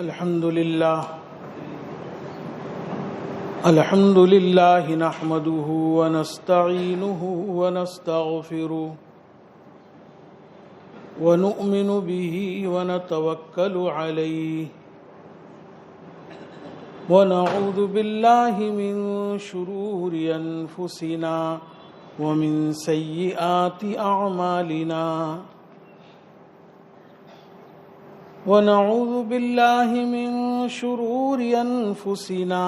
الحمد لله نحمده ونستعينه ونستغفره ونؤمن به ونتوكل عليه ونعوذ بالله من شرور أنفسنا ومن سيئات أعمالنا ونعوذ بالله من شرور أنفسنا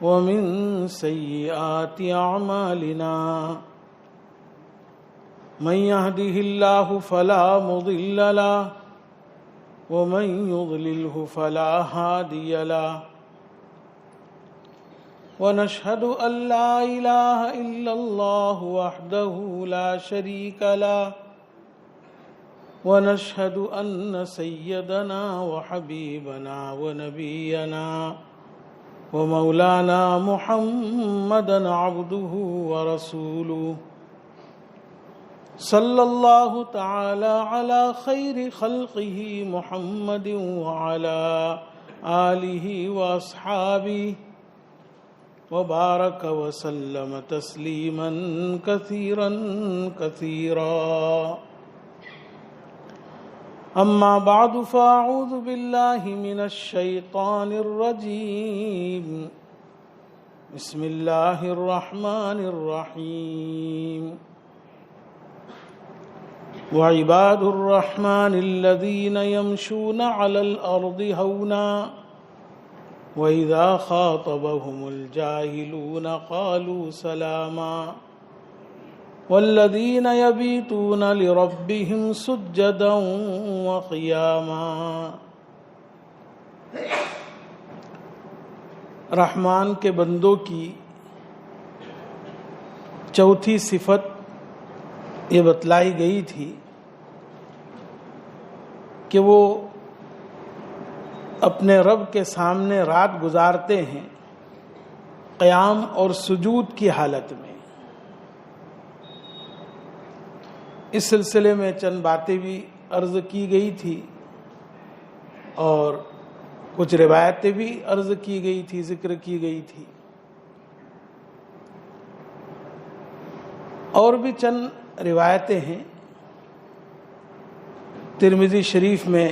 ومن سيئات أعمالنا من يهده الله فلا مضل له ومن يضلله فلا هادي له ونشهد أن لا إله إلا الله وحده لا شريك له ونشهد أن سيدنا وحبيبنا ونبينا ومولانا محمدا عبده ورسوله صلى الله تعالى على خير خلقه محمد وعلى آله وأصحابه وبارك وسلم تسليما كثيرا كثيرا أما بعد فأعوذ بالله من الشيطان الرجيم بسم الله الرحمن الرحيم وعباد الرحمن الذين يمشون على الأرض هونا وإذا خاطبهم الجاهلون قالوا سلاما والذين يبيتون لربهم سجدا وقياما رحمان کے بندوں کی چوتھی صفت یہ بتلائی گئی تھی کہ وہ اپنے رب کے سامنے رات گزارتے ہیں قیام اور سجود کی حالت میں۔ اس سلسلے میں چند باتیں بھی عرض کی گئی تھی اور کچھ روایتیں بھی عرض کی گئی تھی، ذکر کی گئی تھی، اور بھی چند روایتیں ہیں۔ ترمذی شریف میں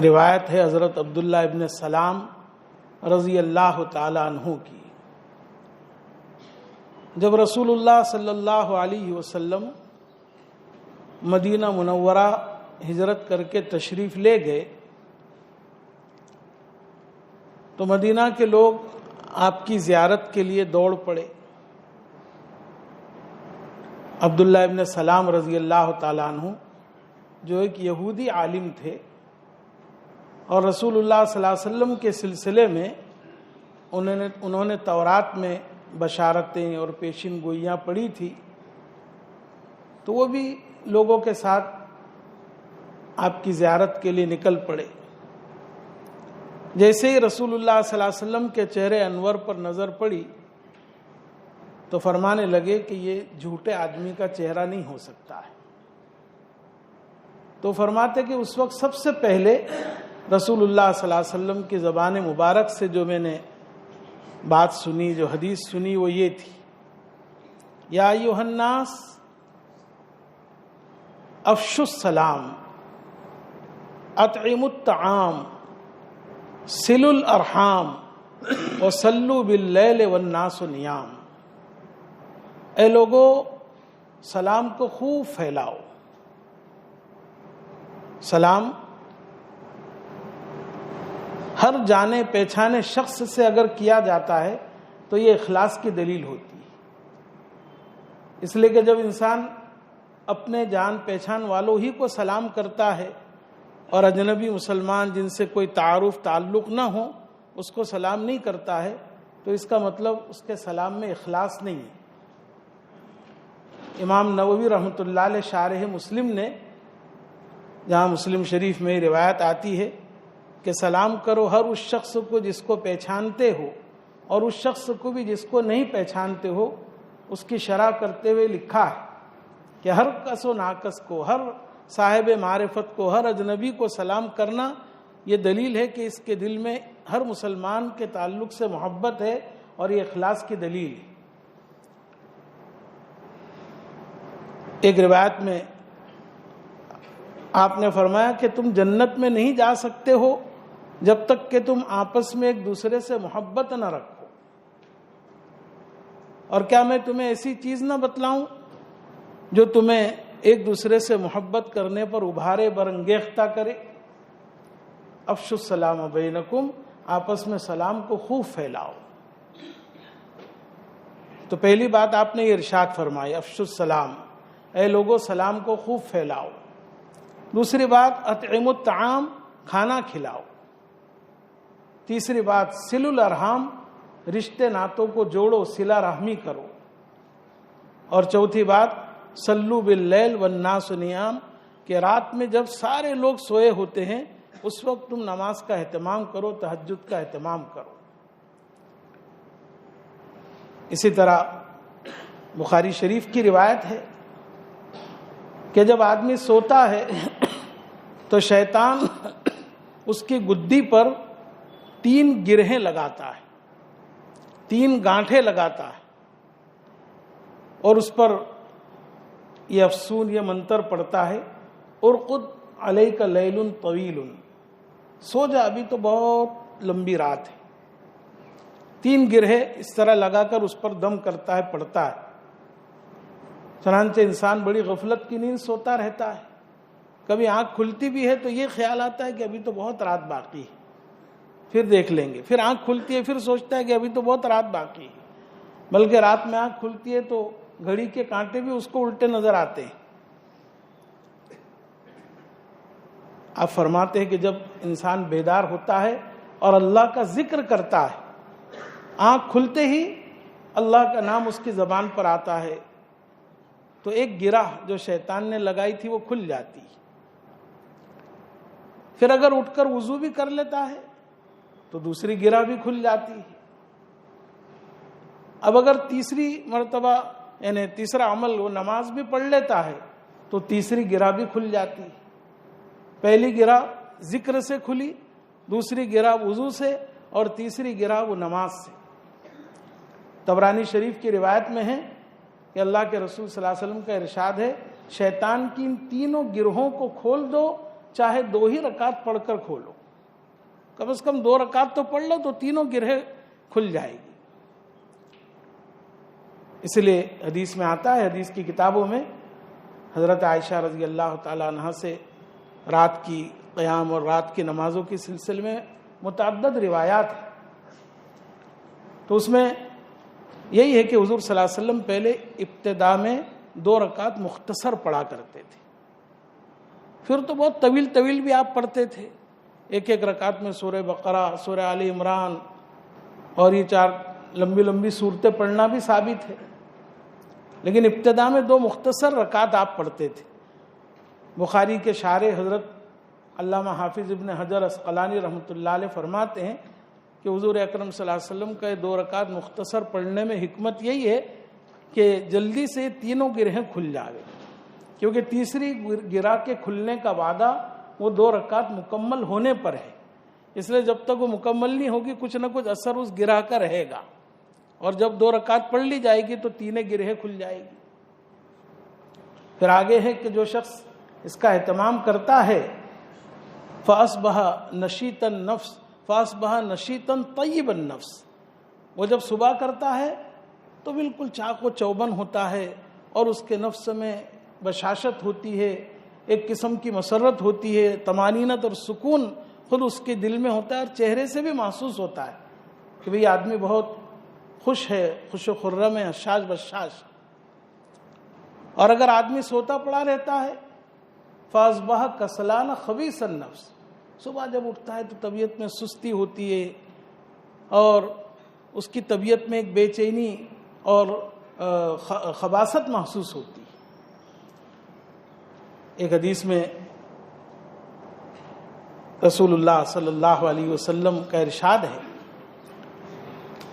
روایت ہے حضرت عبداللہ ابن سلام رضی اللہ تعالی عنہ کی، جب رسول اللہ صلی اللہ علیہ وسلم مدینہ منورہ ہجرت کر کے تشریف لے گئے تو مدینہ کے لوگ آپ کی زیارت کے لیے دوڑ پڑے۔ عبداللہ ابن سلام رضی اللہ تعالیٰ عنہ جو ایک یہودی عالم تھے اور رسول اللہ صلی اللہ علیہ وسلم کے سلسلے میں انہوں نے تورات میں بشارتیں اور پیشین گوئیاں پڑھی تھی، تو وہ بھی لوگوں کے ساتھ آپ کی زیارت کے لیے نکل پڑے۔ جیسے ہی رسول اللہ صلی اللہ علیہ وسلم کے چہرے انور پر نظر پڑی تو فرمانے لگے کہ یہ جھوٹے آدمی کا چہرہ نہیں ہو سکتا ہے۔ تو فرماتے کہ اس وقت سب سے پہلے رسول اللہ صلی اللہ علیہ وسلم کی زبان مبارک سے جو میں نے بات سنی، جو حدیث سنی، وہ یہ تھی: یا ایھا الناس افشوا السلام اطعموا الطعام صلوا الارحام وصلوا باللیل والناس نیام۔ اے لوگو، سلام کو خوب پھیلاؤ۔ سلام ہر جانے پہچانے شخص سے اگر کیا جاتا ہے تو یہ اخلاص کی دلیل ہوتی ہے، اس لیے کہ جب انسان اپنے جان پہچان والوں ہی کو سلام کرتا ہے اور اجنبی مسلمان جن سے کوئی تعارف تعلق نہ ہو اس کو سلام نہیں کرتا ہے تو اس کا مطلب اس کے سلام میں اخلاص نہیں ہے۔ امام نووی رحمۃ اللہ علیہ شارح مسلم نے، جہاں مسلم شریف میں روایت آتی ہے کہ سلام کرو ہر اس شخص کو جس کو پہچانتے ہو اور اس شخص کو بھی جس کو نہیں پہچانتے ہو، اس کی شرح کرتے ہوئے لکھا ہے کہ ہر کس و ناکس کو، ہر صاحب معرفت کو، ہر اجنبی کو سلام کرنا، یہ دلیل ہے کہ اس کے دل میں ہر مسلمان کے تعلق سے محبت ہے اور یہ اخلاص کی دلیل ہے۔ ایک روایت میں آپ نے فرمایا کہ تم جنت میں نہیں جا سکتے ہو جب تک کہ تم آپس میں ایک دوسرے سے محبت نہ رکھو، اور کیا میں تمہیں ایسی چیز نہ بتلاؤں جو تمہیں ایک دوسرے سے محبت کرنے پر ابھارے، برانگیختہ کرے؟ افشوا السلام بینکم، آپس میں سلام کو خوب پھیلاؤ۔ تو پہلی بات آپ نے یہ ارشاد فرمائی، افشوا السلام، اے لوگوں سلام کو خوب پھیلاؤ۔ دوسری بات اطعموا الطعام، کھانا کھلاؤ۔ تیسری بات صلوا الارحام، رشتے ناتوں کو جوڑو، صلہ رحمی کرو۔ اور چوتھی بات صلوا باللیل والناس نیام، کہ رات میں جب سارے لوگ سوئے ہوتے ہیں اس وقت تم نماز کا اہتمام کرو، تہجد کا اہتمام کرو۔ اسی طرح بخاری شریف کی روایت ہے کہ جب آدمی سوتا ہے تو شیطان اس کی گدی پر 3 گرہیں لگاتا ہے، 3 گانٹھیں لگاتا ہے، اور اس پر یہ افسون، یہ منتر پڑتا ہے، ارقد علیک لیل طویل، سو جا ابھی تو بہت لمبی رات ہے۔ 3 گرہیں اس طرح لگا کر اس پر دم کرتا ہے، پڑتا ہے۔ چنانچہ انسان بڑی غفلت کی نیند سوتا رہتا ہے، کبھی آنکھ کھلتی بھی ہے تو یہ خیال آتا ہے کہ ابھی تو بہت رات باقی ہے، پھر دیکھ لیں گے، پھر آنکھ کھلتی ہے، پھر سوچتا ہے کہ ابھی تو بہت رات باقی ہے، بلکہ رات میں آنکھ کھلتی ہے تو گھڑی کے کانٹے بھی اس کو الٹے نظر آتے ہیں۔ آپ فرماتے ہیں کہ جب انسان بیدار ہوتا ہے اور اللہ کا ذکر کرتا ہے، آنکھ کھلتے ہی اللہ کا نام اس کی زبان پر آتا ہے تو ایک گرہ جو شیطان نے لگائی تھی وہ کھل جاتی ہے۔ پھر اگر اٹھ کر وضو بھی کر لیتا ہے تو دوسری گرہ بھی کھل جاتی ہے۔ اب اگر تیسری مرتبہ یعنی تیسرا عمل وہ نماز بھی پڑھ لیتا ہے تو تیسری گرہ بھی کھل جاتی ہے۔ پہلی گرہ ذکر سے کھلی، دوسری گرہ وضو سے، اور تیسری گرہ وہ نماز سے۔ طبرانی شریف کی روایت میں ہے کہ اللہ کے رسول صلی اللہ علیہ وسلم کا ارشاد ہے، شیطان کی ان تینوں گرہوں کو کھول دو، چاہے 2 ہی رکعت پڑھ کر کھولو، کم از کم 2 رکعت تو پڑھ لو تو تینوں گرہیں کھل جائے گی۔ اس لیے حدیث میں آتا ہے، حدیث کی کتابوں میں حضرت عائشہ رضی اللہ تعالی عنہا سے رات کی قیام اور رات کی نمازوں کے سلسلے میں متعدد روایات ہیں، تو اس میں یہی ہے کہ حضور صلی اللہ علیہ وسلم پہلے ابتدا میں 2 رکعت مختصر پڑھا کرتے تھے، پھر تو بہت طویل طویل بھی آپ پڑھتے تھے، ایک رکعت میں سورہ بقرہ، سورہ آل عمران اور یہ 4 لمبی لمبی صورتیں پڑھنا بھی ثابت ہے، لیکن ابتدا میں 2 مختصر رکعت آپ پڑھتے تھے۔ بخاری کے شارح حضرت علامہ حافظ ابن حجر عسقلانی رحمۃ اللہ علیہ فرماتے ہیں کہ حضور اکرم صلی اللہ علیہ وسلم کا 2 رکعت مختصر پڑھنے میں حکمت یہی ہے کہ جلدی سے تینوں گرہیں کھل جائے، کیونکہ تیسری گرہ کے کھلنے کا وعدہ وہ 2 رکعت مکمل ہونے پر ہے، اس لیے جب تک وہ مکمل نہیں ہوگی کچھ نہ کچھ اثر اس گرہ کا رہے گا، اور جب 2 رکعت پڑھ لی جائے گی تو 3 گرہیں کھل جائے گی۔ پھر آگے ہے کہ جو شخص اس کا اہتمام کرتا ہے فَأَصْبَحَ نَشِيطًا النَّفْسِ فَأَصْبَحَ نَشِيطًا طَيِّبَ النَّفْسِ، وہ جب صبح کرتا ہے تو بالکل چاق و چوبن ہوتا ہے اور اس کے نفس میں بشاشت ہوتی ہے، ایک قسم کی مسرت ہوتی ہے، طمانینت اور سکون خود اس کے دل میں ہوتا ہے، اور چہرے سے بھی محسوس ہوتا ہے کہ بھئی آدمی بہت خوش ہے، خوش و خرم ہے، حشاش بشاش۔ اور اگر آدمی سوتا پڑا رہتا ہے فَأَصْبَحَ كَسْلَانَ خَبِيثَ النَّفْسِ، صبح جب اٹھتا ہے تو طبیعت میں سستی ہوتی ہے اور اس کی طبیعت میں ایک بے چینی اور خباثت محسوس ہوتی ہے۔ ایک حدیث میں رسول اللہ صلی اللہ علیہ وسلم کا ارشاد ہے،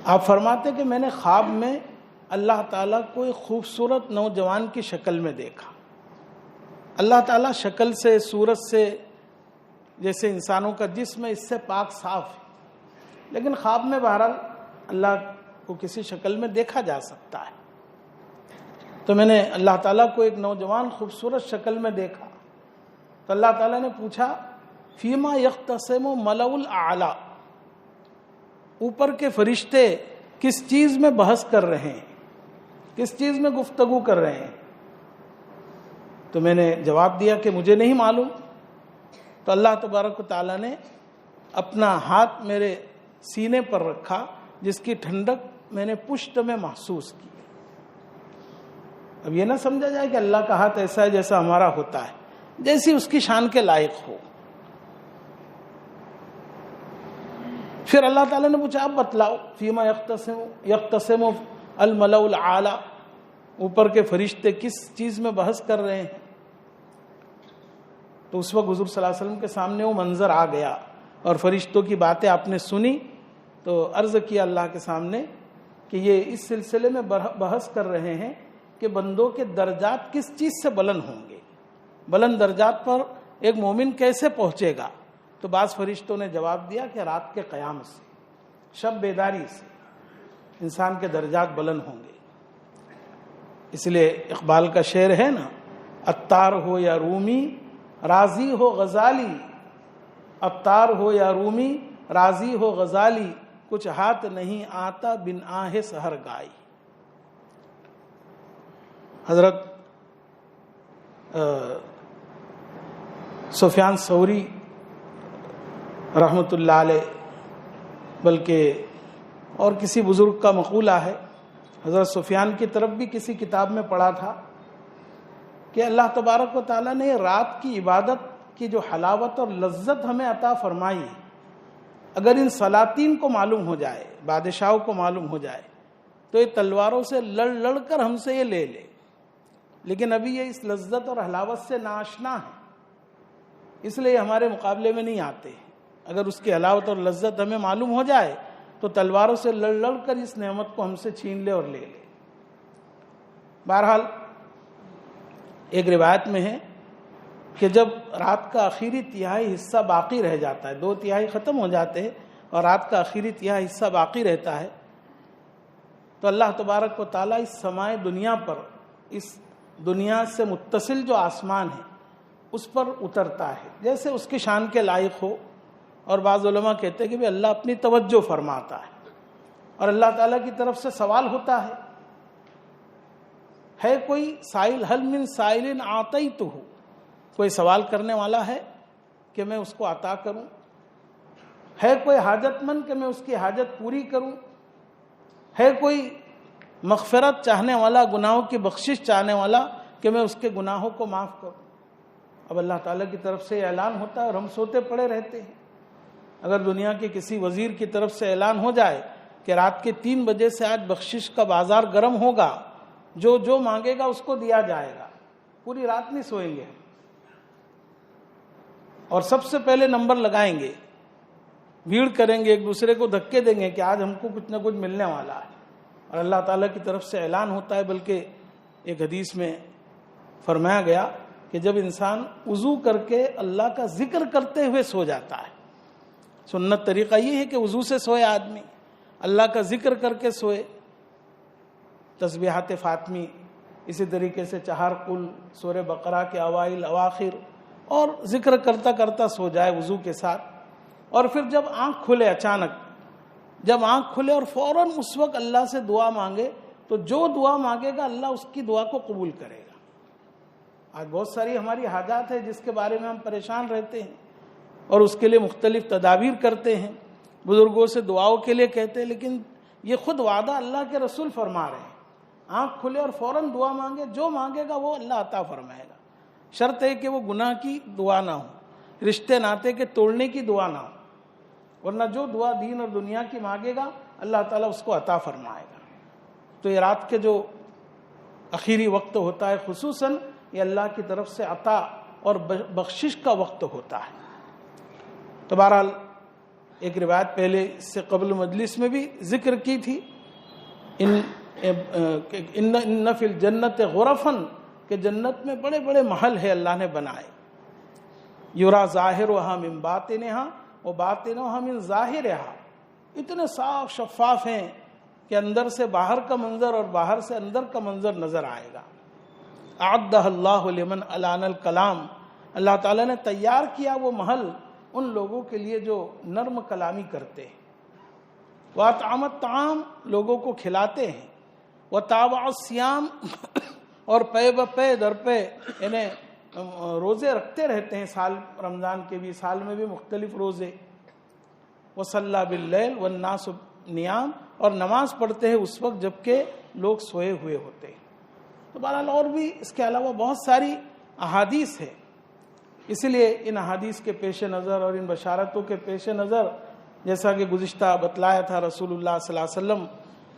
آپ فرماتے کہ میں نے خواب میں اللہ تعالیٰ کو ایک خوبصورت نوجوان کی شکل میں دیکھا، اللہ تعالیٰ شکل سے، صورت سے، جیسے انسانوں کا جسم ہے، اس سے پاک صاف ہے، لیکن خواب میں بہرحال اللہ کو کسی شکل میں دیکھا جا سکتا ہے۔ تو میں نے اللہ تعالیٰ کو ایک نوجوان خوبصورت شکل میں دیکھا، تو اللہ تعالیٰ نے پوچھا فیما یختصم ملأ الاعلی، اوپر کے فرشتے کس چیز میں بحث کر رہے ہیں، کس چیز میں گفتگو کر رہے ہیں؟ تو میں نے جواب دیا کہ مجھے نہیں معلوم۔ تو اللہ تبارک و تعالیٰ نے اپنا ہاتھ میرے سینے پر رکھا، جس کی ٹھنڈک میں نے پشت میں محسوس کی۔ اب یہ نہ سمجھا جائے کہ اللہ کا ہاتھ ایسا ہے جیسا ہمارا ہوتا ہے، جیسی اس کی شان کے لائق ہو۔ پھر اللہ تعالیٰ نے پوچھا اب بتلاؤ فیما یختصم الملأ الاعلی، اوپر کے فرشتے کس چیز میں بحث کر رہے ہیں؟ تو اس وقت حضور صلی اللہ علیہ وسلم کے سامنے وہ منظر آ گیا اور فرشتوں کی باتیں آپ نے سنی، تو عرض کیا اللہ کے سامنے کہ یہ اس سلسلے میں بحث کر رہے ہیں کہ بندوں کے درجات کس چیز سے بلند ہوں گے، بلند درجات پر ایک مومن کیسے پہنچے گا؟ تو بعض فرشتوں نے جواب دیا کہ رات کے قیام سے، شب بیداری سے انسان کے درجات بلند ہوں گے۔ اس لیے اقبال کا شعر ہے نا، عطار ہو یا رومی راضی ہو غزالی، عطار ہو یا رومی راضی ہو غزالی، کچھ ہاتھ نہیں آتا بن آہ سحر گائی۔ حضرت سفیان ثوری رحمۃ اللہ علیہ، بلکہ اور کسی بزرگ کا مقولہ ہے، حضرت سفیان کی طرف بھی کسی کتاب میں پڑھا تھا کہ اللہ تبارک و تعالیٰ نے رات کی عبادت کی جو حلاوت اور لذت ہمیں عطا فرمائی، اگر ان سلاطین کو معلوم ہو جائے، بادشاہوں کو معلوم ہو جائے، تو یہ تلواروں سے لڑ لڑ کر ہم سے یہ لے لے، لیکن ابھی یہ اس لذت اور حلاوت سے ناآشنا ہے، اس لیے ہمارے مقابلے میں نہیں آتے۔ اگر اس کی حلاوت اور لذت ہمیں معلوم ہو جائے تو تلواروں سے لڑ لڑ کر اس نعمت کو ہم سے چھین لے اور لے لے۔ بہرحال ایک روایت میں ہے کہ جب رات کا آخری تہائی حصہ باقی رہ جاتا ہے، 2/3 ختم ہو جاتے ہیں اور رات کا آخری تہائی حصہ باقی رہتا ہے، تو اللہ تبارک و تعالیٰ اس سمائے دنیا پر، اس دنیا سے متصل جو آسمان ہے اس پر اترتا ہے جیسے اس کی شان کے لائق ہو۔ اور بعض علماء کہتے ہیں کہ اللہ اپنی توجہ فرماتا ہے اور اللہ تعالیٰ کی طرف سے سوال ہوتا ہے کوئی سائل، حل من سائل اعطیتہ، کوئی سوال کرنے والا ہے کہ میں اس کو عطا کروں، ہے کوئی حاجت مند کہ میں اس کی حاجت پوری کروں، ہے کوئی مغفرت چاہنے والا، گناہوں کی بخشش چاہنے والا کہ میں اس کے گناہوں کو معاف کروں۔ اب اللہ تعالیٰ کی طرف سے اعلان ہوتا ہے اور ہم سوتے پڑے رہتے ہیں۔ اگر دنیا کے کسی وزیر کی طرف سے اعلان ہو جائے کہ رات کے 3 بجے سے آج بخشش کا بازار گرم ہوگا، جو مانگے گا اس کو دیا جائے گا، پوری رات نہیں سوئیں گے اور سب سے پہلے نمبر لگائیں گے، بھیڑ کریں گے، ایک دوسرے کو دھکے دیں گے کہ آج ہم کو کچھ نہ کچھ ملنے والا ہے۔ اور اللہ تعالیٰ کی طرف سے اعلان ہوتا ہے، بلکہ ایک حدیث میں فرمایا گیا کہ جب انسان وضو کر کے اللہ کا ذکر کرتے ہوئے سو جاتا ہے، سنت طریقہ یہ ہے کہ وضو سے سوئے آدمی، اللہ کا ذکر کر کے سوئے، تسبیحات فاطمی، اسی طریقے سے 4 قل، سورہ بقرہ کے اوائل اواخر، اور ذکر کرتا کرتا سو جائے وضو کے ساتھ۔ اور پھر جب آنکھ کھلے، اچانک جب آنکھ کھلے اور فوراً اس وقت اللہ سے دعا مانگے، تو جو دعا مانگے گا اللہ اس کی دعا کو قبول کرے گا۔ آج بہت ساری ہماری حاجات ہے جس کے بارے میں ہم پریشان رہتے ہیں اور اس کے لیے مختلف تدابیر کرتے ہیں، بزرگوں سے دعاؤں کے لیے کہتے ہیں، لیکن یہ خود وعدہ اللہ کے رسول فرما رہے ہیں، آنکھ کھلے اور فوراً دعا مانگے، جو مانگے گا وہ اللہ عطا فرمائے گا۔ شرط ہے کہ وہ گناہ کی دعا نہ ہو، رشتے ناطے کے توڑنے کی دعا نہ ہو، ورنہ جو دعا دین اور دنیا کی مانگے گا اللہ تعالیٰ اس کو عطا فرمائے گا۔ تو یہ رات کے جو آخری وقت ہوتا ہے خصوصاً یہ اللہ کی طرف سے عطا اور بخشش کا وقت ہوتا ہے۔ تو بہرحال ایک روایت پہلے اس سے قبل مجلس میں بھی ذکر کی تھی، ان فی الجنت غرفا کہ جنت میں بڑے بڑے محل ہے اللہ نے بنائے. یرا ظاہرھا من باطنھا و باطنھا من ظاہرھا، اتنے صاف شفاف ہیں کہ اندر سے باہر کا منظر اور باہر سے اندر کا منظر نظر آئے گا. اعدہ اللہ لمن الان الکلام، اللہ تعالیٰ نے تیار کیا وہ محل ان لوگوں کے لیے جو نرم کلامی کرتے ہیں. وَأَطْعَمَ الطَّعَامَ، لوگوں کو کھلاتے ہیں. وَتَابَعَ الصِّيَامَ، اور پے بپے در پہ انہیں روزے رکھتے رہتے ہیں، سال رمضان کے بھی، سال میں بھی مختلف روزے. وَصَلَّى بِاللَّيْلِ وَالنَّاسُ نِيَامٌ، اور نماز پڑھتے ہیں اس وقت جبکہ لوگ سوئے ہوئے ہوتے ہیں. تو بہرحال اور بھی اس کے علاوہ بہت ساری احادیث ہے. اسی لیے ان احادیث کے پیش نظر اور ان بشارتوں کے پیش نظر، جیسا کہ گزشتہ بتلایا تھا، رسول اللہ صلی اللہ علیہ وسلم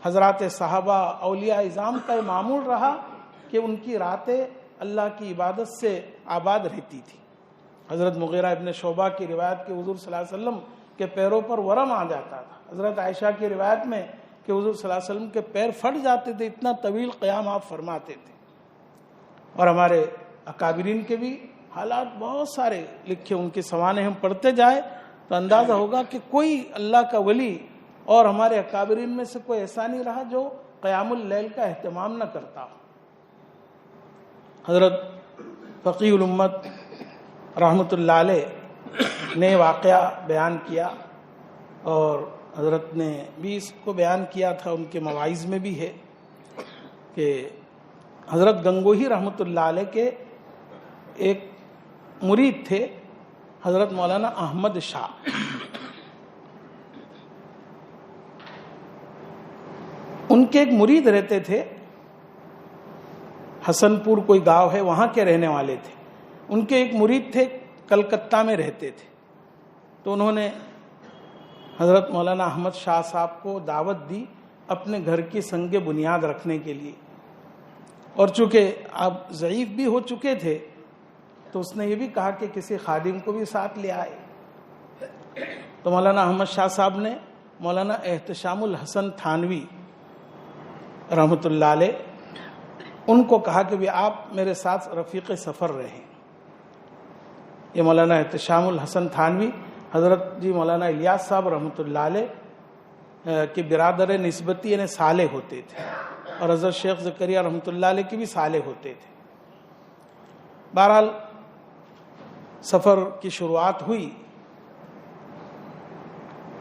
حضرات صحابہ اولیاء اعظام کا معمول رہا کہ ان کی راتیں اللہ کی عبادت سے آباد رہتی تھی. حضرت مغیرہ ابن شعبہ کی روایت کہ حضور صلی اللہ علیہ وسلم کے پیروں پر ورم آ جاتا تھا. حضرت عائشہ کی روایت میں کہ حضور صلی اللہ علیہ وسلم کے پیر پھٹ جاتے تھے، اتنا طویل قیام آپ فرماتے تھے. اور ہمارے اکابرین کے بھی حالات بہت سارے لکھے، ان کے سوانے ہم پڑھتے جائیں تو اندازہ ہوگا کہ کوئی اللہ کا ولی اور ہمارے اکابرین میں سے کوئی ایسا نہیں رہا جو قیام اللیل کا اہتمام نہ کرتا ہو. حضرت فقی الامت رحمۃ اللہ علیہ نے واقعہ بیان کیا، اور حضرت نے بھی اس کو بیان کیا تھا، ان کے مواعظ میں بھی ہے کہ حضرت گنگوہی رحمۃ اللہ علیہ کے ایک مرید تھے حضرت مولانا احمد شاہ. ان کے ایک مرید رہتے تھے، حسن پور کوئی گاؤں ہے، وہاں کے رہنے والے تھے. ان کے ایک مرید تھے، کلکتہ میں رہتے تھے. تو انہوں نے حضرت مولانا احمد شاہ صاحب کو دعوت دی اپنے گھر کی سنگ بنیاد رکھنے کے لیے. اور چونکہ آپ ضعیف بھی ہو چکے تھے تو اس نے یہ بھی کہا کہ کسی خادم کو بھی ساتھ لے آئے. تو مولانا احمد شاہ صاحب نے مولانا احتشام الحسن تھانوی رحمۃ اللہ علیہ ان کو کہا کہ بھی آپ میرے ساتھ رفیق سفر رہیں. یہ مولانا احتشام الحسن تھانوی حضرت جی مولانا الیاس صاحب رحمۃ اللہ علیہ کے برادر نسبتی یعنی صالح ہوتے تھے، اور حضرت شیخ زکریہ رحمۃ اللہ علیہ کے بھی صالح ہوتے تھے. بہرحال سفر کی شروعات ہوئی،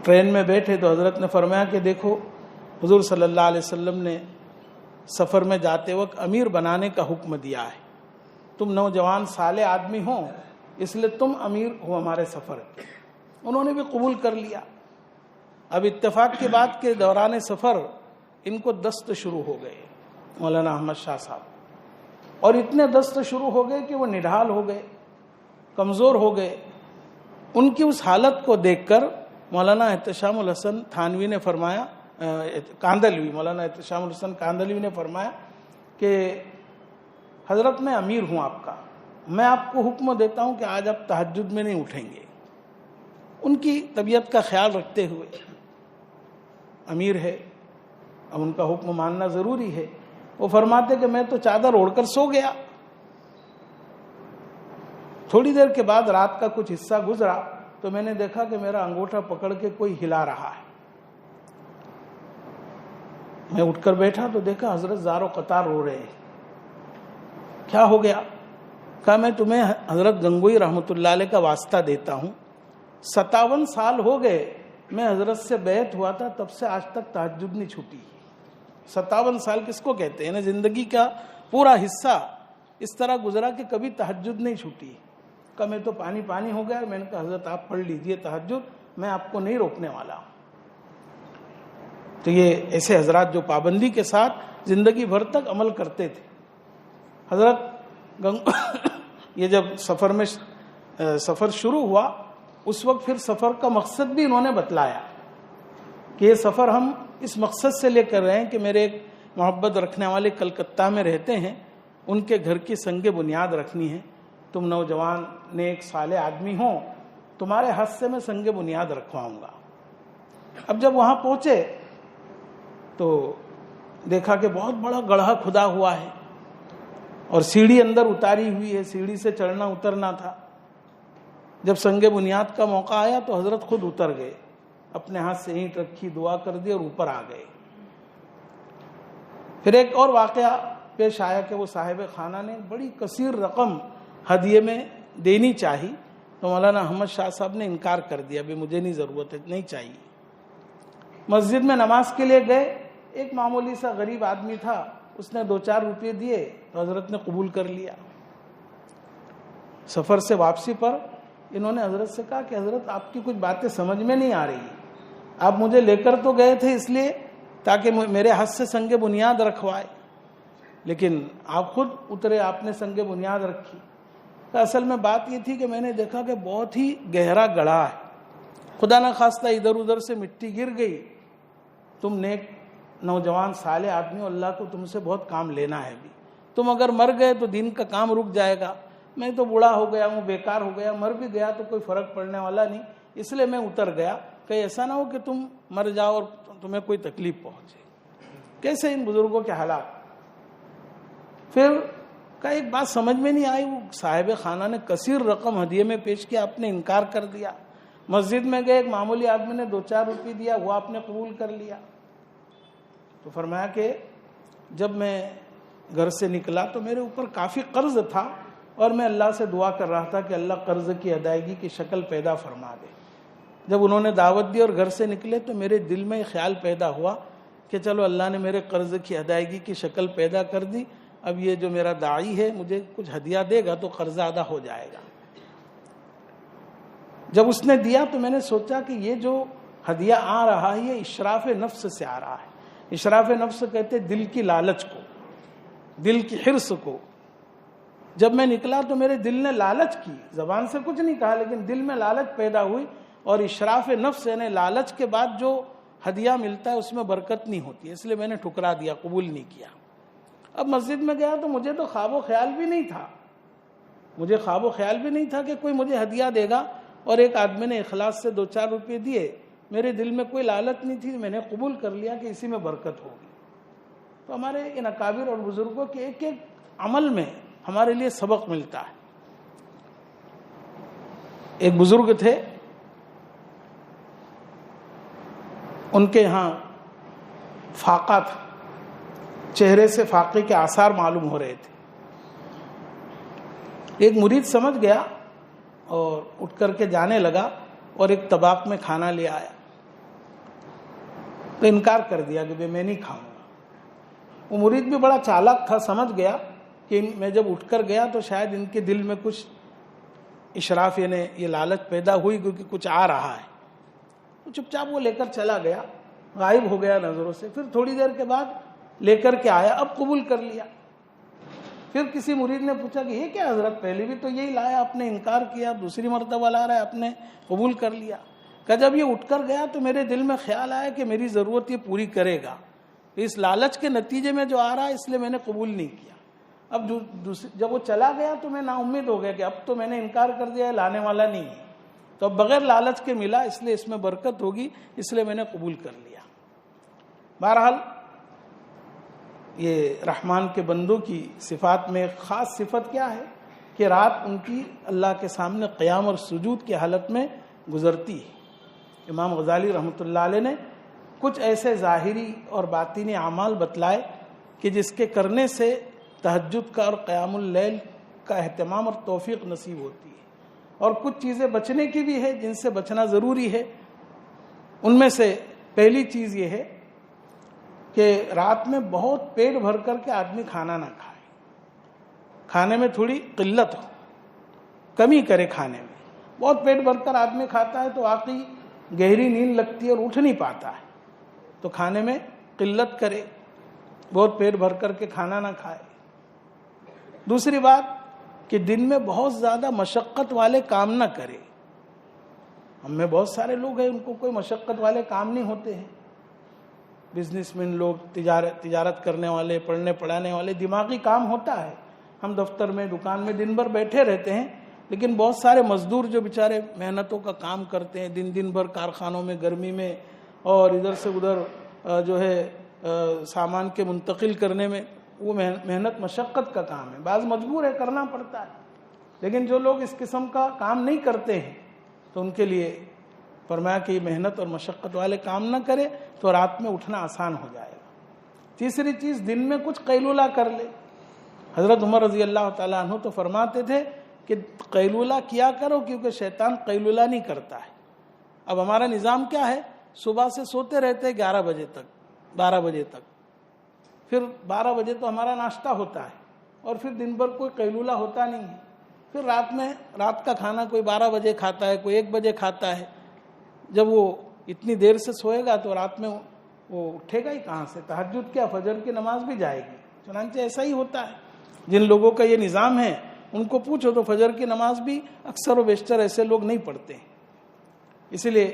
ٹرین میں بیٹھے تو حضرت نے فرمایا کہ دیکھو حضور صلی اللہ علیہ وسلم نے سفر میں جاتے وقت امیر بنانے کا حکم دیا ہے. تم نوجوان صالح آدمی ہو اس لیے تم امیر ہو ہمارے سفر کے. انہوں نے بھی قبول کر لیا. اب اتفاق کی بات کے دوران سفر ان کو دست شروع ہو گئے مولانا احمد شاہ صاحب، اور اتنے دست شروع ہو گئے کہ وہ نڈھال ہو گئے، کمزور ہو گئے. ان کی اس حالت کو دیکھ کر مولانا احتشام الحسن تھانوی نے فرمایا، کاندلوی مولانا احتشام الحسن کاندلوی نے فرمایا کہ حضرت میں امیر ہوں آپ کا، میں آپ کو حکم دیتا ہوں کہ آج آپ تہجد میں نہیں اٹھیں گے. ان کی طبیعت کا خیال رکھتے ہوئے، امیر ہے اب ان کا حکم ماننا ضروری ہے. وہ فرماتے کہ میں تو چادر اوڑھ کر سو گیا. تھوڑی دیر کے بعد رات کا کچھ حصہ گزرا تو میں نے دیکھا کہ میرا انگوٹھا پکڑ کے کوئی ہلا رہا ہے. میں اٹھ کر بیٹھا تو دیکھا حضرت زار و قطار رو رہے ہیں. کیا ہو گیا؟ کہا میں تمہیں حضرت گنگوئی رحمۃ اللہ علیہ کا واسطہ دیتا ہوں، 57 سال ہو گئے میں حضرت سے بیعت ہوا تھا، تب سے آج تک تہجد نہیں چھوٹی. 57 سال کس کو کہتے ہیں؟ زندگی کا پورا حصہ اس طرح گزرا کہ کبھی تہجد نہیں چھوٹی. کہ میں تو پانی پانی ہو گیا. میں نے کہا حضرت آپ پڑھ لیجئے تہجد، میں آپ کو نہیں روکنے والا ہوں. تو یہ ایسے حضرات جو پابندی کے ساتھ زندگی بھر تک عمل کرتے تھے. حضرت یہ جب سفر شروع ہوا اس وقت پھر سفر کا مقصد بھی انہوں نے بتلایا کہ یہ سفر ہم اس مقصد سے لے کر رہے ہیں کہ میرے ایک محبت رکھنے والے کلکتہ میں رہتے ہیں، ان کے گھر کی سنگ بنیاد رکھنی ہے. تم نوجوان نیک صالح آدمی ہو، تمہارے ہاتھ سے میں سنگ بنیاد رکھواؤں گا. اب جب وہاں پہنچے تو دیکھا کہ بہت بڑا گڑھا کھدا ہوا ہے اور سیڑھی اندر اتاری ہوئی ہے، سیڑھی سے چڑھنا اترنا تھا۔ جب سنگ بنیاد کا موقع آیا تو حضرت خود اتر گئے، اپنے ہاتھ سے اینٹ رکھی، دعا کر دی اور اوپر آ گئے۔ پھر ایک اور واقعہ پیش آیا کہ وہ صاحب خانہ نے بڑی کثیر رقم ہدیے میں دینی چاہی تو مولانا احمد شاہ صاحب نے انکار کر دیا، بھی مجھے نہیں ضرورت ہے، نہیں چاہیے۔ مسجد میں نماز کے لیے گئے، ایک معمولی سا غریب آدمی تھا، اس نے 2-4 روپے دیے تو حضرت نے قبول کر لیا۔ سفر سے واپسی پر انہوں نے حضرت سے کہا کہ حضرت آپ کی کچھ باتیں سمجھ میں نہیں آ رہی، آپ مجھے لے کر تو گئے تھے اس لیے تاکہ میرے ہاتھ سے سنگ بنیاد رکھوائے، لیکن آپ خود اترے، آپ نے سنگ بنیاد رکھی۔ تو اصل میں بات یہ تھی کہ میں نے دیکھا کہ بہت ہی گہرا گڑھا ہے، خدا نہ خواستہ ادھر ادھر سے مٹی گر گئی، تم نیک نوجوان صالح آدمی ہو، اللہ کو تم سے بہت کام لینا ہے بھی، تم اگر مر گئے تو دین کا کام رک جائے گا، میں تو بوڑھا ہو گیا ہوں، بیکار ہو گیا، مر بھی گیا تو کوئی فرق پڑنے والا نہیں، اس لیے میں اتر گیا، کہ ایسا نہ ہو کہ تم مر جاؤ اور تمہیں کوئی تکلیف پہنچے۔ کیسے ان بزرگوں کے حالات۔ پھر کا ایک بات سمجھ میں نہیں آئی، وہ صاحب خانہ نے کثیر رقم ہدیے میں پیش کیا، آپ نے انکار کر دیا۔ مسجد میں گئے، ایک معمولی آدمی نے 2-4 روپے دیا، وہ آپ نے قبول کر لیا۔ تو فرمایا کہ جب میں گھر سے نکلا تو میرے اوپر کافی قرض تھا اور میں اللہ سے دعا کر رہا تھا کہ اللہ قرض کی ادائیگی کی شکل پیدا فرما دے۔ جب انہوں نے دعوت دی اور گھر سے نکلے تو میرے دل میں خیال پیدا ہوا کہ چلو اللہ نے میرے قرض کی ادائیگی کی شکل پیدا کر دی، اب یہ جو میرا داعی ہے مجھے کچھ ہدیہ دے گا تو قرضہ ادا ہو جائے گا۔ جب اس نے دیا تو میں نے سوچا کہ یہ جو ہدیہ آ رہا ہے یہ اشراف نفس سے آ رہا ہے۔ اشراف نفس کہتے دل کی لالچ کو، دل کی حرص کو۔ جب میں نکلا تو میرے دل نے لالچ کی، زبان سے کچھ نہیں کہا لیکن دل میں لالچ پیدا ہوئی، اور اشراف نفس یعنی لالچ کے بعد جو ہدیہ ملتا ہے اس میں برکت نہیں ہوتی ہے، اس لیے میں نے ٹھکرا دیا، قبول نہیں کیا۔ اب مسجد میں گیا تو مجھے تو خواب و خیال بھی نہیں تھا، مجھے خواب و خیال بھی نہیں تھا کہ کوئی مجھے ہدیہ دے گا، اور ایک آدمی نے اخلاص سے 2-4 روپے دیے، میرے دل میں کوئی لالچ نہیں تھی، میں نے قبول کر لیا کہ اسی میں برکت ہوگی۔ تو ہمارے ان اکابر اور بزرگوں کے ایک ایک عمل میں ہمارے لیے سبق ملتا ہے۔ ایک بزرگ تھے، ان کے ہاں فاقہ تھا، چہرے سے فاقے کے آثار معلوم ہو رہے تھے۔ ایک مرید سمجھ گیا اور اٹھ کر کے جانے لگا اور ایک طباق میں کھانا لے آیا تو انکار کر دیا کہ میں نہیں کھاؤں گا۔ وہ مرید بھی بڑا چالاک تھا، سمجھ گیا کہ میں جب اٹھ کر گیا تو شاید ان کے دل میں کچھ اشراف یعنی یہ لالچ پیدا ہوئی کیونکہ کچھ آ رہا ہے۔ چپ چاپ وہ لے کر چلا گیا، غائب ہو گیا نظروں سے۔ پھر تھوڑی دیر کے بعد لے کر کے آیا، اب قبول کر لیا۔ پھر کسی مرید نے پوچھا کہ یہ کیا حضرت، پہلے بھی تو یہی لایا، آپ نے انکار کیا، دوسری مرتبہ لا رہا ہے، آپ نے قبول کر لیا۔ کہ جب یہ اٹھ کر گیا تو میرے دل میں خیال آیا کہ میری ضرورت یہ پوری کرے گا، اس لالچ کے نتیجے میں جو آ رہا ہے اس لیے میں نے قبول نہیں کیا۔ اب جب وہ چلا گیا تو میں نا امید ہو گیا کہ اب تو میں نے انکار کر دیا ہے، لانے والا نہیں ہے، تو اب بغیر لالچ کے ملا، اس لیے اس میں برکت ہوگی، اس لیے میں نے قبول کر لیا۔ بہرحال یہ رحمان کے بندوں کی صفات میں ایک خاص صفت کیا ہے کہ رات ان کی اللہ کے سامنے قیام اور سجود کی حالت میں گزرتی ہے۔ امام غزالی رحمۃ اللہ علیہ نے کچھ ایسے ظاہری اور باطنی اعمال بتلائے کہ جس کے کرنے سے تہجد کا اور قیام اللیل کا اہتمام اور توفیق نصیب ہوتی ہے، اور کچھ چیزیں بچنے کی بھی ہے جن سے بچنا ضروری ہے۔ ان میں سے پہلی چیز یہ ہے کہ رات میں بہت پیٹ بھر کر کے آدمی کھانا نہ کھائے، کھانے میں تھوڑی قلت ہو، کمی کرے کھانے میں۔ بہت پیٹ بھر کر آدمی کھاتا ہے تو واقعی گہری نیند لگتی ہے اور اٹھ نہیں پاتا ہے، تو کھانے میں قلت کرے، بہت پیٹ بھر کر کے کھانا نہ کھائے۔ دوسری بات کہ دن میں بہت زیادہ مشقت والے کام نہ کرے۔ ہم میں بہت سارے لوگ ہیں ان کو کوئی مشقت والے کام نہیں ہوتے ہیں، بزنس مین لوگ، تجارت کرنے والے، پڑھنے پڑھانے والے، دماغی کام ہوتا ہے۔ ہم دفتر میں دکان میں دن بھر بیٹھے رہتے ہیں، لیکن بہت سارے مزدور جو بیچارے محنتوں کا کام کرتے ہیں، دن بھر کارخانوں میں گرمی میں اور ادھر سے ادھر جو ہے سامان کے منتقل کرنے میں، وہ محنت مشقت کا کام ہے، بعض مجبور ہے کرنا پڑتا ہے، لیکن جو لوگ اس قسم کا کام نہیں کرتے ہیں تو ان کے لیے فرمایا کہ یہ محنت اور مشقت والے کام نہ کرے تو رات میں اٹھنا آسان ہو جائے گا۔ تیسری چیز، دن میں کچھ قیلولہ کر لے۔ حضرت عمر رضی اللہ تعالیٰ عنہ تو فرماتے تھے کہ قیلولہ کیا کرو کیونکہ شیطان قیلولہ نہیں کرتا ہے۔ اب ہمارا نظام کیا ہے، صبح سے سوتے رہتے 11 بجے تک 12 بجے تک، پھر 12 بجے تو ہمارا ناشتہ ہوتا ہے اور پھر دن بھر کوئی قیلولہ ہوتا نہیں ہے، پھر رات کا کھانا کوئی 12 بجے کھاتا ہے، کوئی 1 بجے کھاتا ہے۔ جب وہ اتنی دیر سے سوئے گا تو رات میں وہ اٹھے گا ہی کہاں سے، تہجد کیا فجر کی نماز بھی جائے گی۔ چنانچہ ایسا ہی ہوتا ہے، جن لوگوں کا یہ نظام ہے ان کو پوچھو تو فجر کی نماز بھی اکثر و بیشتر ایسے لوگ نہیں پڑھتے ہیں۔ اسی لیے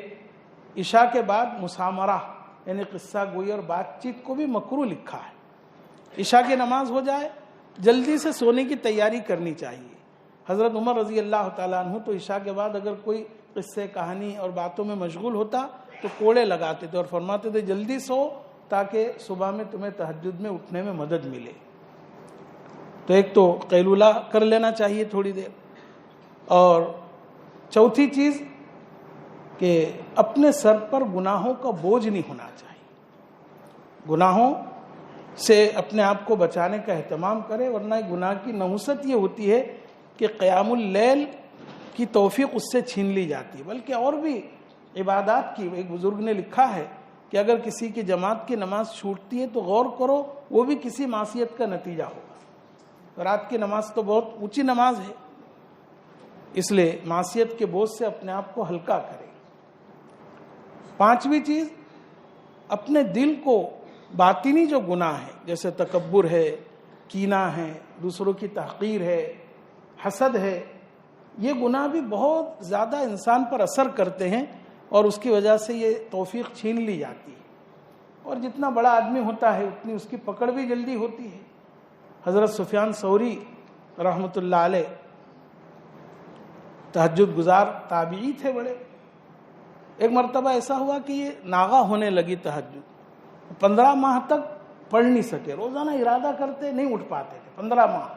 عشاء کے بعد مسامرہ یعنی قصہ گوئی اور بات چیت کو بھی مکروہ لکھا ہے۔ عشاء کی نماز ہو جائے، جلدی سے سونے کی تیاری کرنی چاہیے۔ حضرت عمر رضی اللہ تعالیٰ عنہ تو عشاء کے بعد اگر کوئی قصے کہانی اور باتوں میں مشغول ہوتا تو کوڑے لگاتے تھے اور فرماتے تھے جلدی سو تاکہ صبح میں تمہیں تہجد میں اٹھنے میں مدد ملے۔ تو ایک تو قیلولہ کر لینا چاہیے تھوڑی دیر، اور چوتھی چیز کہ اپنے سر پر گناہوں کا بوجھ نہیں ہونا چاہیے، گناہوں سے اپنے آپ کو بچانے کا اہتمام کرے، ورنہ گناہ کی نحوست یہ ہوتی ہے کہ قیام اللیل کی توفیق اس سے چھین لی جاتی ہے۔ بلکہ اور بھی عبادات کی، ایک بزرگ نے لکھا ہے کہ اگر کسی کی جماعت کی نماز چھوٹتی ہے تو غور کرو وہ بھی کسی معصیت کا نتیجہ ہوگا۔ رات کی نماز تو بہت اونچی نماز ہے، اس لیے معصیت کے بوجھ سے اپنے آپ کو ہلکا کرے۔ پانچویں چیز، اپنے دل کو باطنی جو گناہ ہے جیسے تکبر ہے، کینہ ہے، دوسروں کی تحقیر ہے، حسد ہے، یہ گناہ بھی بہت زیادہ انسان پر اثر کرتے ہیں اور اس کی وجہ سے یہ توفیق چھین لی جاتی ہے، اور جتنا بڑا آدمی ہوتا ہے اتنی اس کی پکڑ بھی جلدی ہوتی ہے۔ حضرت سفیان ثوری رحمۃ اللہ علیہ تہجد گزار تابعی تھے بڑے۔ ایک مرتبہ ایسا ہوا کہ یہ ناغہ ہونے لگی تہجد، 15 ماہ تک پڑھ نہیں سکے، روزانہ ارادہ کرتے نہیں اٹھ پاتے تھے، 15 ماہ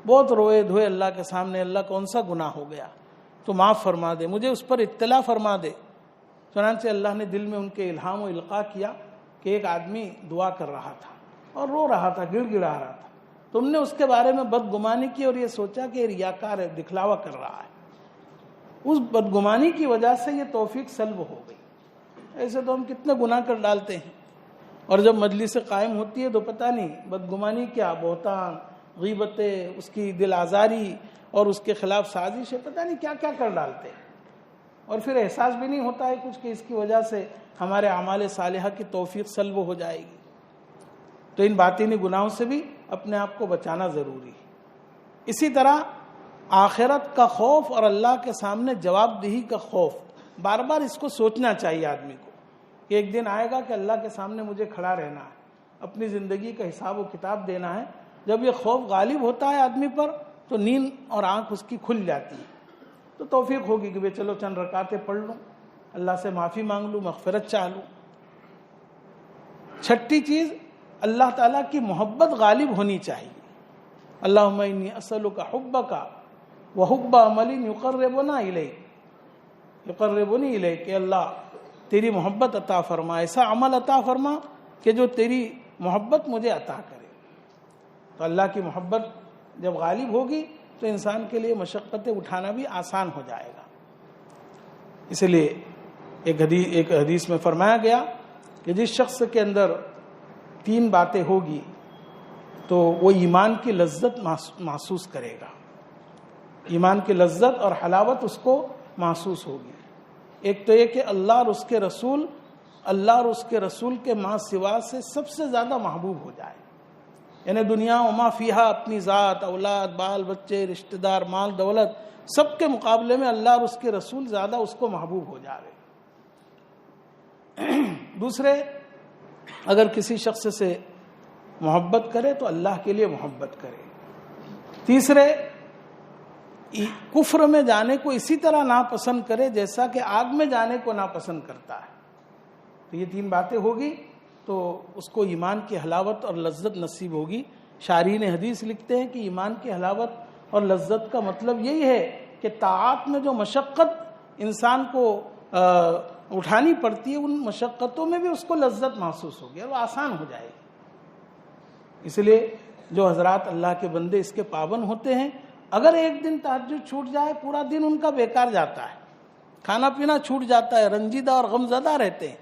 بہت روئے دھوئے اللہ کے سامنے، اللہ کون سا گناہ ہو گیا تو معاف فرما دے، مجھے اس پر اطلاع فرما دے۔ چنانچہ اللہ نے دل میں ان کے الہام و القاء کیا کہ ایک آدمی دعا کر رہا تھا اور رو رہا تھا، گڑ گڑا رہا تھا، تم نے اس کے بارے میں بدگمانی کی اور یہ سوچا کہ ریاکار ہے، دکھلاوا کر رہا ہے۔ اس بدگمانی کی وجہ سے یہ توفیق سلب ہو گئی۔ ایسے تو ہم کتنے گناہ کر ڈالتے ہیں، اور جب مجلس قائم ہوتی ہے تو پتہ نہیں بدگمانی کیا، بہتان، غیبتیں، اس کی دل آزاری اور اس کے خلاف سازش ہے، پتہ نہیں کیا کیا کر ڈالتے ہیں، اور پھر احساس بھی نہیں ہوتا ہے کچھ کہ اس کی وجہ سے ہمارے اعمال صالحہ کی توفیق سلب ہو جائے گی۔ تو ان باطنی گناہوں سے بھی اپنے آپ کو بچانا ضروری ہے۔ اسی طرح آخرت کا خوف اور اللہ کے سامنے جواب دہی کا خوف، بار بار اس کو سوچنا چاہیے آدمی کو کہ ایک دن آئے گا کہ اللہ کے سامنے مجھے کھڑا رہنا ہے، اپنی زندگی کا حساب و کتاب دینا ہے۔ جب یہ خوف غالب ہوتا ہے آدمی پر تو نیند اور آنکھ اس کی کھل جاتی ہے، تو توفیق ہوگی کہ بھئی چلو چند رکعتیں پڑھ لوں، اللہ سے معافی مانگ لوں، مغفرت چاہ لوں۔ چھٹی چیز، اللہ تعالیٰ کی محبت غالب ہونی چاہیے۔ اللہم انی اسألک حبک وحب عمل یقربنی الیک، کہ اللہ تیری محبت عطا فرما، ایسا عمل عطا فرما کہ جو تیری محبت مجھے عطا کرے۔ تو اللہ کی محبت جب غالب ہوگی تو انسان کے لیے مشقتیں اٹھانا بھی آسان ہو جائے گا۔ اس لیے ایک حدیث میں فرمایا گیا کہ جس شخص کے اندر 3 باتیں ہوگی تو وہ ایمان کی لذت محسوس کرے گا، ایمان کی لذت اور حلاوت اس کو محسوس ہوگی۔ ایک تو یہ کہ اللہ اور اس کے رسول کے ماں سوا سے سب سے زیادہ محبوب ہو جائے، یعنی دنیا وما فیہا، اپنی ذات، اولاد، بال بچے، رشتہ دار، مال دولت، سب کے مقابلے میں اللہ اور اس کے رسول زیادہ اس کو محبوب ہو جائے۔ دوسرے، اگر کسی شخص سے محبت کرے تو اللہ کے لیے محبت کرے۔ تیسرے، کفر میں جانے کو اسی طرح ناپسند کرے جیسا کہ آگ میں جانے کو ناپسند کرتا ہے۔ تو یہ 3 باتیں ہوگی تو اس کو ایمان کی حلاوت اور لذت نصیب ہوگی۔ شارحین حدیث لکھتے ہیں کہ ایمان کی حلاوت اور لذت کا مطلب یہی ہے کہ طاعات میں جو مشقت انسان کو اٹھانی پڑتی ہے، ان مشقتوں میں بھی اس کو لذت محسوس ہوگی اور وہ آسان ہو جائے گی۔ اس لیے جو حضرات اللہ کے بندے اس کے پابند ہوتے ہیں، اگر ایک دن تہجد چھوٹ جائے پورا دن ان کا بیکار جاتا ہے، کھانا پینا چھوٹ جاتا ہے، رنجیدہ اور غمزدہ رہتے ہیں۔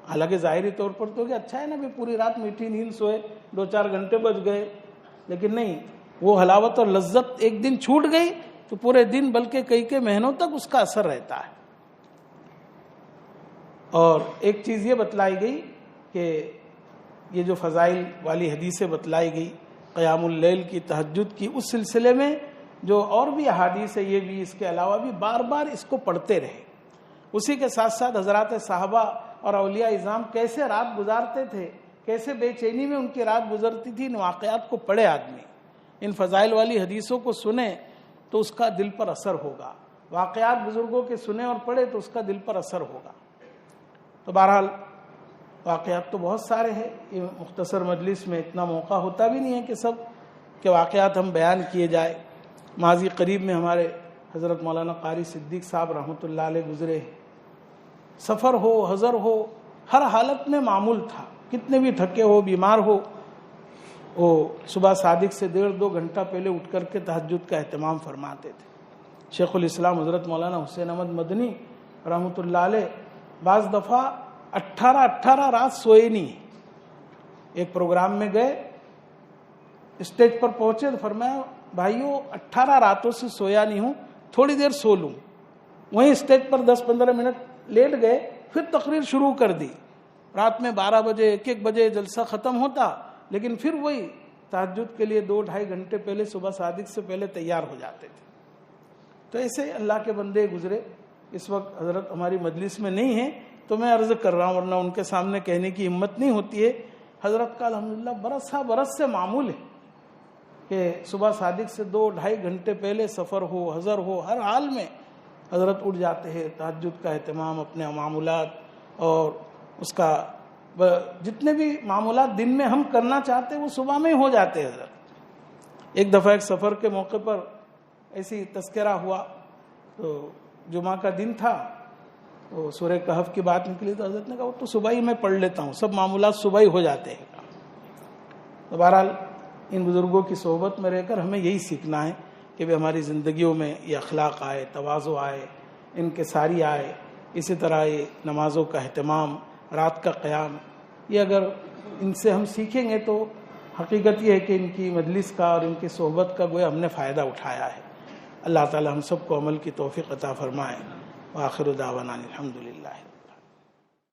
حالانکہ ظاہری طور پر تو کہ اچھا ہے نا بھی پوری رات میٹھی نیند سوئے، 2-4 گھنٹے بچ گئے، لیکن نہیں، وہ حلاوت اور لذت ایک دن چھوٹ گئی تو پورے دن بلکہ کئی مہینوں تک اس کا اثر رہتا ہے۔ اور ایک چیز یہ بتلائی گئی کہ یہ جو فضائل والی حدیثیں بتلائی گئی قیام اللیل کی، تہجد کی، اس سلسلے میں جو اور بھی احادیث ہے، یہ بھی اس کے علاوہ بھی بار بار اس کو پڑھتے رہے۔ اسی کے ساتھ ساتھ حضرات صحابہ اور اولیاء اعظام کیسے رات گزارتے تھے، کیسے بے چینی میں ان کی رات گزرتی تھی، ان واقعات کو پڑھے آدمی، ان فضائل والی حدیثوں کو سنے تو اس کا دل پر اثر ہوگا، واقعات بزرگوں کے سنے اور پڑھے تو اس کا دل پر اثر ہوگا۔ تو بہرحال واقعات تو بہت سارے ہیں، یہ مختصر مجلس میں اتنا موقع ہوتا بھی نہیں ہے کہ سب کے واقعات ہم بیان کیے جائے۔ ماضی قریب میں ہمارے حضرت مولانا قاری صدیق صاحب رحمۃ اللہ علیہ گزرے، سفر ہو، حضر ہو، ہر حالت میں معمول تھا، کتنے بھی تھکے ہو، بیمار ہو، وہ صبح صادق سے 1.5-2 گھنٹہ پہلے اٹھ کر کے تہجد کا اہتمام فرماتے تھے۔ شیخ الاسلام حضرت مولانا حسین احمد مدنی رحمۃ اللہ علیہ بعض دفعہ 18 رات سوئے نہیں۔ ایک پروگرام میں گئے، اسٹیج پر پہنچے تو فرمایا بھائیو 18 راتوں سے سویا نہیں ہوں، تھوڑی دیر سو لوں۔ وہیں اسٹیج پر 10-15 منٹ لیٹ گئے، پھر تقریر شروع کر دی۔ رات میں 12 بجے 1 بجے جلسہ ختم ہوتا، لیکن پھر وہی تہجد کے لیے 2-2.5 گھنٹے پہلے صبح صادق سے پہلے تیار ہو جاتے تھے۔ تو ایسے اللہ کے بندے گزرے۔ اس وقت حضرت ہماری مجلس میں نہیں ہیں تو میں عرض کر رہا ہوں، ورنہ ان کے سامنے کہنے کی ہمت نہیں ہوتی ہے۔ حضرت کا الحمدللہ برس سے معمول ہے کہ صبح صادق سے 2-2.5 گھنٹے پہلے سفر ہو، حضر ہو، ہر حال میں حضرت اٹھ جاتے ہیں، تہجد کا اہتمام، اپنے معمولات اور اس کا جتنے بھی معمولات دن میں ہم کرنا چاہتے ہیں وہ صبح میں ہی ہو جاتے ہیں حضرت۔ ایک دفعہ ایک سفر کے موقع پر ایسی تذکرہ ہوا، تو جمعہ کا دن تھا، تو سورہ کہف کی بات نکلی تو حضرت نے کہا وہ تو صبح ہی میں پڑھ لیتا ہوں، سب معمولات صبح ہی ہو جاتے ہیں۔ تو بہرحال ان بزرگوں کی صحبت میں رہ کر ہمیں یہی سیکھنا ہے کہ بھی ہماری زندگیوں میں یہ اخلاق آئے، تواضع آئے، انکساری آئے، اسی طرح یہ نمازوں کا اہتمام، رات کا قیام، یہ اگر ان سے ہم سیکھیں گے تو حقیقت یہ ہے کہ ان کی مجلس کا اور ان کی صحبت کا گویا ہم نے فائدہ اٹھایا ہے۔ اللہ تعالی ہم سب کو عمل کی توفیق عطا فرمائے۔ وآخر دعوانا الحمدللہ۔